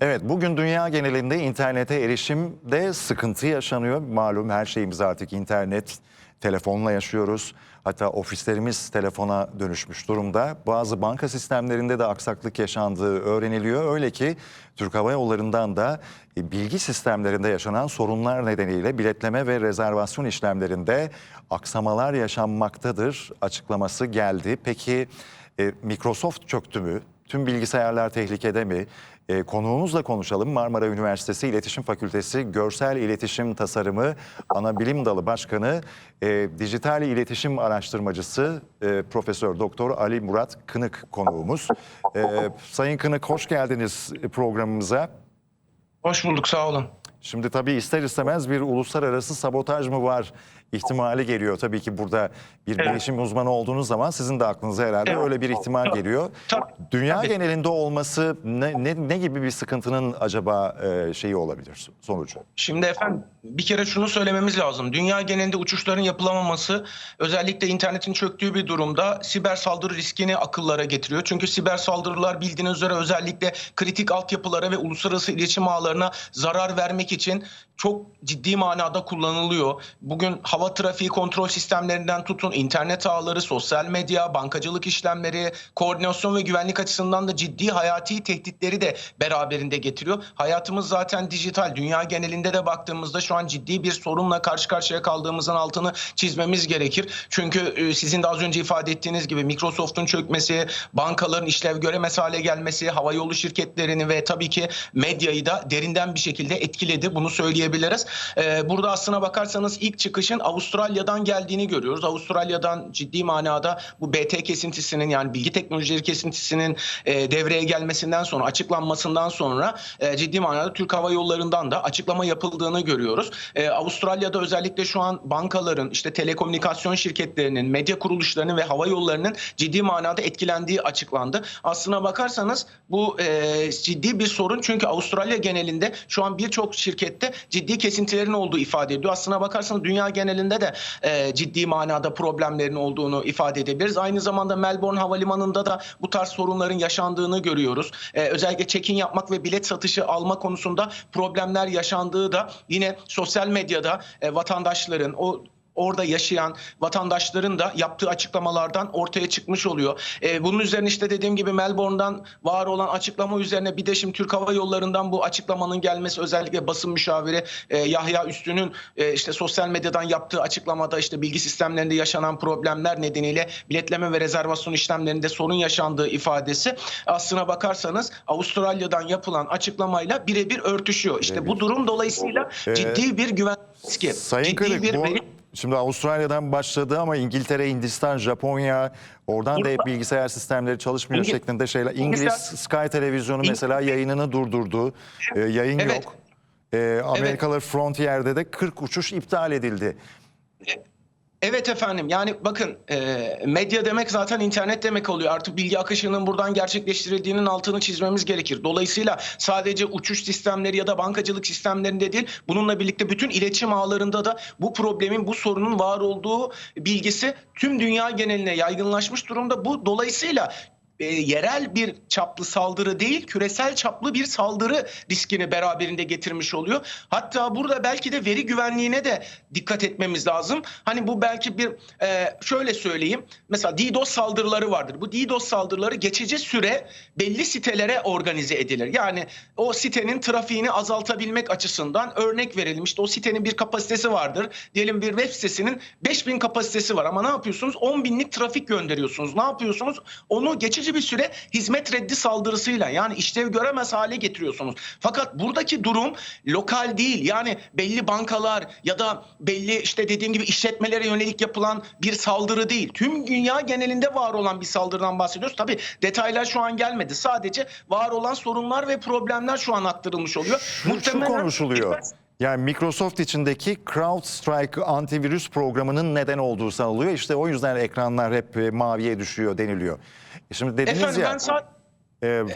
Evet, bugün dünya genelinde internete erişimde sıkıntı yaşanıyor. Malum her şeyimiz artık internet, telefonla yaşıyoruz. Hatta ofislerimiz telefona dönüşmüş durumda. Bazı banka sistemlerinde de aksaklık yaşandığı öğreniliyor. Öyle ki Türk Hava Yolları'ndan da bilgi sistemlerinde yaşanan sorunlar nedeniyle biletleme ve rezervasyon işlemlerinde aksamalar yaşanmaktadır açıklaması geldi. Peki Microsoft çöktü mü? Tüm bilgisayarlar tehlikede mi? Konuğumuzla konuşalım. Marmara Üniversitesi İletişim Fakültesi Görsel İletişim Tasarımı Anabilim Dalı Başkanı, Dijital İletişim Araştırmacısı Profesör Doktor Ali Murat Kınık konuğumuz. Sayın Kınık, hoş geldiniz programımıza. Hoş bulduk, sağ olun. Şimdi tabii ister istemez bir uluslararası sabotaj mı var ihtimali geliyor. Tabii ki burada bir bilişim uzmanı olduğunuz zaman sizin de aklınıza herhalde öyle bir ihtimal geliyor. Dünya genelinde olması ne gibi bir sıkıntının acaba şeyi olabilir, sonucu? Şimdi efendim bir kere şunu söylememiz lazım. Dünya genelinde uçuşların yapılamaması özellikle internetin çöktüğü bir durumda siber saldırı riskini akıllara getiriyor. Çünkü siber saldırılar bildiğiniz üzere özellikle kritik altyapılara ve uluslararası iletişim ağlarına zarar vermek için çok ciddi manada kullanılıyor. Bugün hava trafiği kontrol sistemlerinden tutun, internet ağları, sosyal medya, bankacılık işlemleri, koordinasyon ve güvenlik açısından da ciddi hayati tehditleri de beraberinde getiriyor. Hayatımız zaten dijital. Dünya genelinde de baktığımızda şu an ciddi bir sorunla karşı karşıya kaldığımızın altını çizmemiz gerekir. Çünkü sizin de az önce ifade ettiğiniz gibi Microsoft'un çökmesi, bankaların işlev göremez hale gelmesi, havayolu şirketlerini ve tabii ki medyayı da derinden bir şekilde etkiledi. Bunu söyleyebiliriz. Burada aslına bakarsanız ilk çıkışın Avustralya'dan geldiğini görüyoruz. Avustralya'dan ciddi manada bu BT kesintisinin, yani bilgi teknolojileri kesintisinin devreye gelmesinden sonra, açıklanmasından sonra ciddi manada Türk Hava Yolları'ndan da açıklama yapıldığını görüyoruz. Avustralya'da özellikle şu an bankaların, işte telekomünikasyon şirketlerinin, medya kuruluşlarının ve hava yollarının ciddi manada etkilendiği açıklandı. Aslına bakarsanız bu ciddi bir sorun, çünkü Avustralya genelinde şu an birçok şirkette ciddi kesintilerin olduğu ifade ediyor. Aslına bakarsanız dünya genelinde de ciddi manada problemlerin olduğunu ifade edebiliriz. Aynı zamanda Melbourne Havalimanı'nda da bu tarz sorunların yaşandığını görüyoruz. Özellikle check-in yapmak ve bilet satışı alma konusunda problemler yaşandığı da yine sosyal medyada vatandaşların, orada yaşayan vatandaşların da yaptığı açıklamalardan ortaya çıkmış oluyor. Bunun üzerine işte dediğim gibi Melbourne'dan var olan açıklama üzerine bir de şimdi Türk Hava Yolları'ndan bu açıklamanın gelmesi, özellikle basın müşaviri Yahya Üstün'ün işte sosyal medyadan yaptığı açıklamada işte bilgi sistemlerinde yaşanan problemler nedeniyle biletleme ve rezervasyon işlemlerinde sorun yaşandığı ifadesi aslına bakarsanız Avustralya'dan yapılan açıklamayla birebir örtüşüyor. İşte bu durum dolayısıyla ciddi bir güven riski. Sayın Kınık, şimdi Avustralya'dan başladı ama İngiltere, Hindistan, Japonya, oradan da hep bilgisayar sistemleri çalışmıyor şeklinde şeyler. İngiliz Sky Televizyonu mesela yayınını durdurdu. Yayın yok. Amerikalı Frontier'de de 40 uçuş iptal edildi. Evet efendim, yani bakın medya demek zaten internet demek oluyor. Artık bilgi akışının buradan gerçekleştirildiğinin altını çizmemiz gerekir. Dolayısıyla sadece uçuş sistemleri ya da bankacılık sistemlerinde değil, bununla birlikte bütün iletişim ağlarında da bu problemin, bu sorunun var olduğu bilgisi tüm dünya geneline yaygınlaşmış durumda. Bu dolayısıyla yerel bir çaplı saldırı değil, küresel çaplı bir saldırı riskini beraberinde getirmiş oluyor. Hatta burada belki de veri güvenliğine de dikkat etmemiz lazım. Hani bu belki bir şöyle söyleyeyim. Mesela DDoS saldırıları vardır. Bu DDoS saldırıları geçici süre belli sitelere organize edilir. Yani o sitenin trafiğini azaltabilmek açısından örnek verelim. İşte o sitenin bir kapasitesi vardır. Diyelim bir web sitesinin 5000 kapasitesi var ama ne yapıyorsunuz? 10.000'lik trafik gönderiyorsunuz. Ne yapıyorsunuz? Onu geçici bir süre hizmet reddi saldırısıyla, yani işlev göremez hale getiriyorsunuz. Fakat buradaki durum lokal değil. Yani belli bankalar ya da belli işte dediğim gibi işletmelere yönelik yapılan bir saldırı değil. Tüm dünya genelinde var olan bir saldırıdan bahsediyoruz. Tabii detaylar şu an gelmedi. Sadece var olan sorunlar ve problemler şu an aktarılmış oluyor. Şu konuşuluyor. Yani Microsoft içindeki CrowdStrike antivirüs programının neden olduğu sanılıyor. İşte o yüzden ekranlar hep maviye düşüyor deniliyor. Şimdi dediniz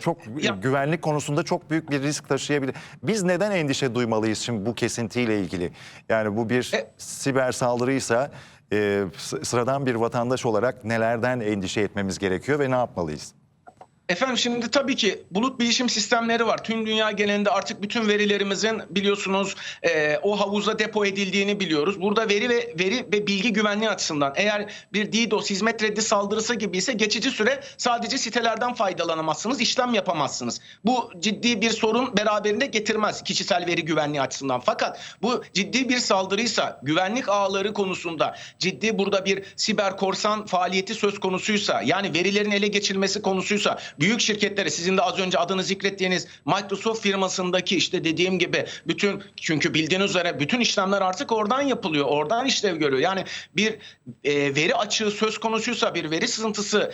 çok güvenlik konusunda çok büyük bir risk taşıyabilir. Biz neden endişe duymalıyız şimdi bu kesintiyle ilgili? Yani bu bir siber saldırıysa sıradan bir vatandaş olarak nelerden endişe etmemiz gerekiyor ve ne yapmalıyız? Efendim şimdi tabii ki bulut bilişim sistemleri var. Tüm dünya genelinde artık bütün verilerimizin biliyorsunuz o havuza depo edildiğini biliyoruz. Burada veri ve bilgi güvenliği açısından eğer bir DDoS hizmet reddi saldırısı gibi ise geçici süre sadece sitelerden faydalanamazsınız, işlem yapamazsınız. Bu ciddi bir sorun beraberinde getirmez kişisel veri güvenliği açısından. Fakat bu ciddi bir saldırıysa, güvenlik ağları konusunda ciddi burada bir siber korsan faaliyeti söz konusuysa, yani verilerin ele geçirilmesi konusuysa, büyük şirketlere, sizin de az önce adını zikrettiğiniz Microsoft firmasındaki işte dediğim gibi çünkü bildiğiniz üzere bütün işlemler artık oradan yapılıyor. Oradan işlev görüyor. Yani bir veri açığı söz konusuysa, bir veri sızıntısı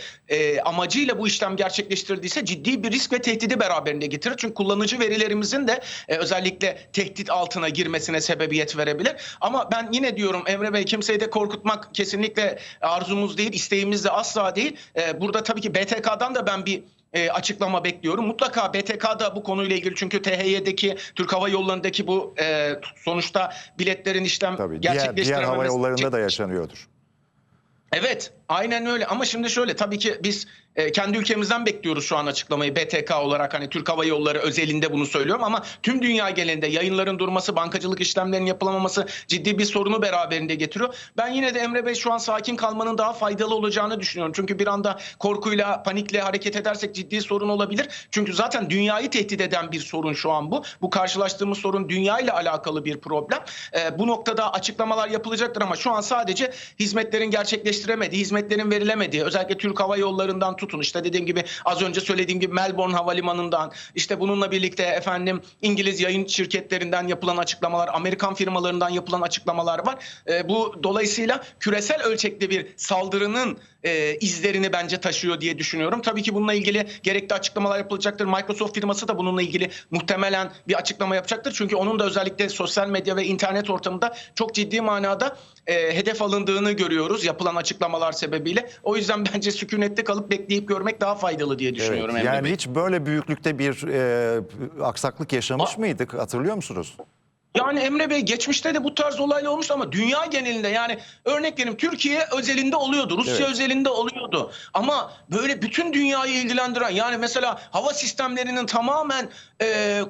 amacıyla bu işlem gerçekleştirildiyse ciddi bir risk ve tehdidi beraberinde getirir. Çünkü kullanıcı verilerimizin de özellikle tehdit altına girmesine sebebiyet verebilir. Ama ben yine diyorum Emre Bey, kimseyi de korkutmak kesinlikle arzumuz değil, isteğimiz de asla değil. Burada tabii ki BTK'dan da ben bir açıklama bekliyorum. Mutlaka BTK'da bu konuyla ilgili, çünkü THY'deki, Türk Hava Yolları'ndaki bu sonuçta biletlerin işlem Tabii gerçekleştirememesi. diğer hava yollarında da yaşanıyordur. Evet, aynen öyle. Ama şimdi şöyle, tabii ki biz kendi ülkemizden bekliyoruz şu an açıklamayı BTK olarak, hani Türk Hava Yolları özelinde bunu söylüyorum, ama tüm dünya genelinde yayınların durması, bankacılık işlemlerinin yapılamaması ciddi bir sorunu beraberinde getiriyor. Ben yine de Emre Bey şu an sakin kalmanın daha faydalı olacağını düşünüyorum. Çünkü bir anda korkuyla, panikle hareket edersek ciddi sorun olabilir. Çünkü zaten dünyayı tehdit eden bir sorun şu an bu. Bu karşılaştığımız sorun dünyayla alakalı bir problem. Bu noktada açıklamalar yapılacaktır ama şu an sadece hizmetlerin gerçekleştiremediği, hizmetlerin verilemediği, özellikle Türk Hava Yolları'ndan tutun, işte dediğim gibi, az önce söylediğim gibi Melbourne Havalimanı'ndan, işte bununla birlikte efendim İngiliz yayın şirketlerinden yapılan açıklamalar, Amerikan firmalarından yapılan açıklamalar var. Bu dolayısıyla küresel ölçekli bir saldırının izlerini bence taşıyor diye düşünüyorum. Tabii ki bununla ilgili gerekli açıklamalar yapılacaktır. Microsoft firması da bununla ilgili muhtemelen bir açıklama yapacaktır. Çünkü onun da özellikle sosyal medya ve internet ortamında çok ciddi manada hedef alındığını görüyoruz yapılan açıklamalar sebebiyle. O yüzden bence sükunette kalıp bekleyip görmek daha faydalı diye düşünüyorum. Evet, Emre yani Bey. hiç böyle büyüklükte bir aksaklık yaşamış mıydık, hatırlıyor musunuz? Yani Emre Bey, geçmişte de bu tarz olaylar olmuştu ama dünya genelinde, yani örnek vereyim, Türkiye özelinde oluyordu, Rusya Evet. özelinde oluyordu. Ama böyle bütün dünyayı ilgilendiren, yani mesela hava sistemlerinin tamamen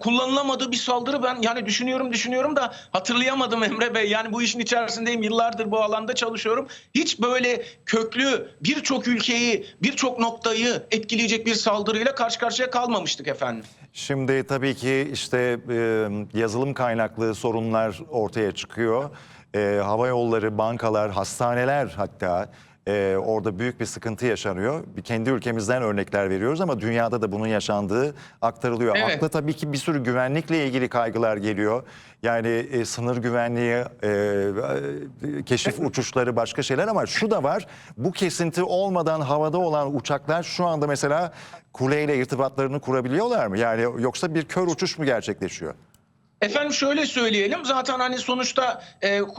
kullanılamadığı bir saldırı ben yani düşünüyorum da hatırlayamadım Emre Bey. Yani bu işin içerisindeyim, yıllardır bu alanda çalışıyorum. Hiç böyle köklü birçok ülkeyi, birçok noktayı etkileyecek bir saldırıyla karşı karşıya kalmamıştık efendim. Şimdi tabii ki işte yazılım kaynaklı sorunlar ortaya çıkıyor. Hava yolları, bankalar, hastaneler hatta orada büyük bir sıkıntı yaşanıyor. Kendi ülkemizden örnekler veriyoruz ama dünyada da bunun yaşandığı aktarılıyor. Evet. Akla tabii ki bir sürü güvenlikle ilgili kaygılar geliyor. Yani sınır güvenliği, keşif uçuşları, başka şeyler, ama şu da var. Bu kesinti olmadan havada olan uçaklar şu anda mesela kuleyle irtibatlarını kurabiliyorlar mı? Yani yoksa bir kör uçuş mu gerçekleşiyor? Efendim şöyle söyleyelim, zaten hani sonuçta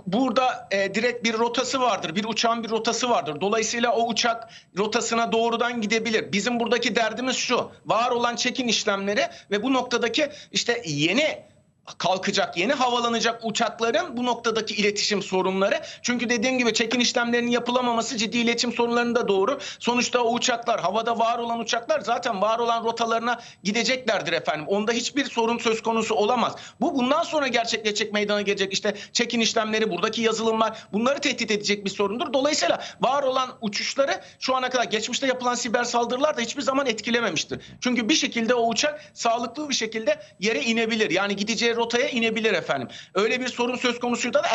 burada direkt bir rotası vardır. Bir uçağın bir rotası vardır. Dolayısıyla o uçak rotasına doğrudan gidebilir. Bizim buradaki derdimiz şu: var olan check-in işlemleri ve bu noktadaki işte yeni kalkacak, yeni havalanacak uçakların bu noktadaki iletişim sorunları. Çünkü dediğim gibi check-in işlemlerinin yapılamaması ciddi iletişim sorunlarını da doğurur. Sonuçta o uçaklar, havada var olan uçaklar zaten var olan rotalarına gideceklerdir efendim. Onda hiçbir sorun söz konusu olamaz. Bundan sonra gerçekleşecek, meydana gelecek işte check-in işlemleri, buradaki yazılımlar, bunları tehdit edecek bir sorundur. Dolayısıyla var olan uçuşları şu ana kadar geçmişte yapılan siber saldırılar da hiçbir zaman etkilememiştir. Çünkü bir şekilde o uçak sağlıklı bir şekilde yere inebilir. Yani gideceği rotaya inebilir efendim. Öyle bir sorun söz konusuysa da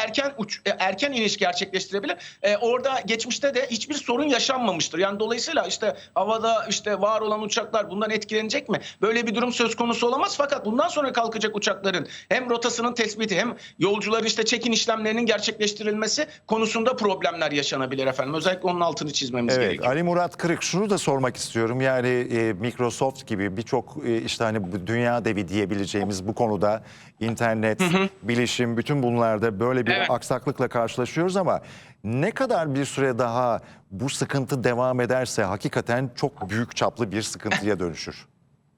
erken iniş gerçekleştirebilir. Orada geçmişte de hiçbir sorun yaşanmamıştır. Yani dolayısıyla işte havada işte var olan uçaklar bundan etkilenecek mi? Böyle bir durum söz konusu olamaz. Fakat bundan sonra kalkacak uçakların hem rotasının tespiti hem yolcuların işte check-in işlemlerinin gerçekleştirilmesi konusunda problemler yaşanabilir efendim. Özellikle onun altını çizmemiz Evet, gerekiyor. Ali Murat Kırık, şunu da sormak istiyorum. Yani Microsoft gibi birçok işte hani bu dünya devi diyebileceğimiz bu konuda internet, bilişim, bütün bunlarda böyle bir Evet. aksaklıkla karşılaşıyoruz ama ne kadar bir süre daha bu sıkıntı devam ederse hakikaten çok büyük çaplı bir sıkıntıya dönüşür.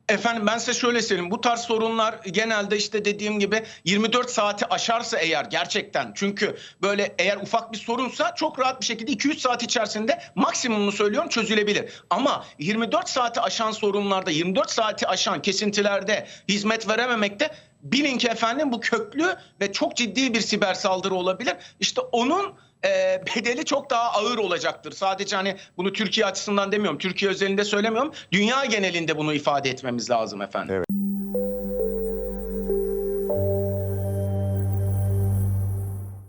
Efendim ben size şöyle söyleyeyim. Bu tarz sorunlar genelde işte dediğim gibi 24 saati aşarsa eğer gerçekten, çünkü böyle eğer ufak bir sorunsa çok rahat bir şekilde 2-3 saat içerisinde, maksimumunu söylüyorum, çözülebilir. Ama 24 saati aşan sorunlarda, 24 saati aşan kesintilerde hizmet verememekte, bilin ki efendim bu köklü ve çok ciddi bir siber saldırı olabilir. İşte onun bedeli çok daha ağır olacaktır. Sadece hani bunu Türkiye açısından demiyorum, Türkiye özelinde söylemiyorum. Dünya genelinde bunu ifade etmemiz lazım efendim. Evet.